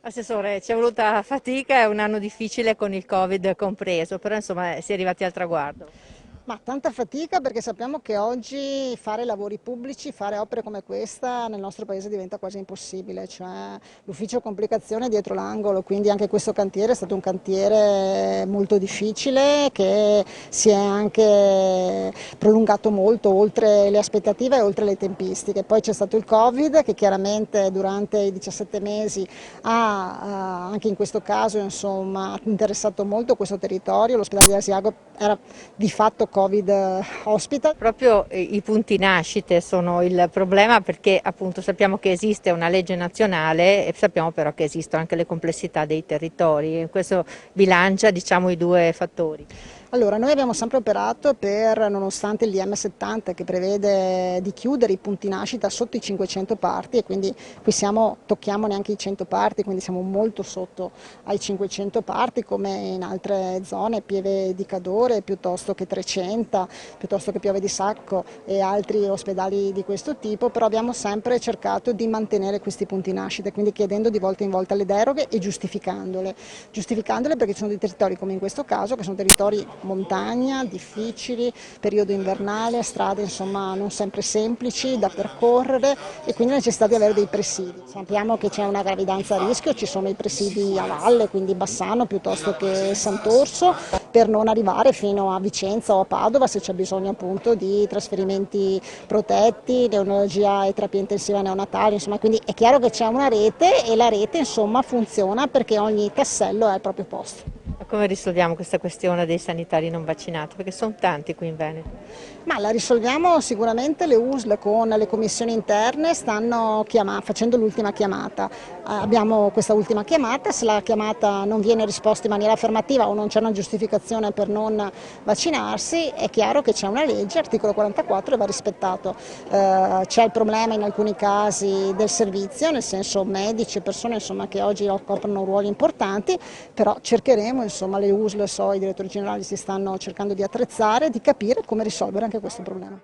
Assessore, ci è voluta fatica, è un anno difficile con il Covid compreso, però insomma si è arrivati al traguardo. Ma tanta fatica perché sappiamo che oggi fare lavori pubblici, fare opere come questa nel nostro paese diventa quasi impossibile, cioè l'ufficio complicazione è dietro l'angolo, quindi anche questo cantiere è stato un cantiere molto difficile che si è anche prolungato molto oltre le aspettative e oltre le tempistiche. Poi c'è stato il Covid che chiaramente durante i 17 mesi ha anche in questo caso insomma, interessato molto questo territorio, l'ospedale di Asiago era di fatto Covid hospital. Proprio i punti nascite sono il problema perché appunto sappiamo che esiste una legge nazionale e sappiamo però che esistono anche le complessità dei territori e questo bilancia diciamo i due fattori. Allora, noi abbiamo sempre operato per, nonostante il DM70 che prevede di chiudere i punti nascita sotto i 500 parti e quindi qui tocchiamo neanche i 100 parti, quindi siamo molto sotto ai 500 parti come in altre zone, Pieve di Cadore piuttosto che Trecenta, piuttosto che Pieve di Sacco e altri ospedali di questo tipo, però abbiamo sempre cercato di mantenere questi punti nascita, quindi chiedendo di volta in volta le deroghe e giustificandole perché ci sono dei territori come in questo caso che sono territori montagna, difficili, periodo invernale, strade insomma non sempre semplici da percorrere e quindi la necessità di avere dei presidi. Sappiamo che c'è una gravidanza a rischio, ci sono i presidi a valle, quindi Bassano piuttosto che Sant'Orso, per non arrivare fino a Vicenza o a Padova se c'è bisogno appunto di trasferimenti protetti, neonatologia e terapia intensiva neonatale, insomma, quindi è chiaro che c'è una rete e la rete insomma funziona perché ogni tassello è al proprio posto. Ma come risolviamo questa questione dei sanitari non vaccinati? Perché sono tanti qui in Veneto. Ma la risolviamo sicuramente, le USL con le commissioni interne stanno facendo l'ultima chiamata. Abbiamo questa ultima chiamata, se la chiamata non viene risposta in maniera affermativa o non c'è una giustificazione per non vaccinarsi, è chiaro che c'è una legge, articolo 44, e va rispettato. C'è il problema in alcuni casi del servizio, nel senso medici e persone insomma, che oggi coprono ruoli importanti, però cercheremo, insomma, le USL, i direttori generali si stanno cercando di attrezzare, di capire come risolvere anche questo problema.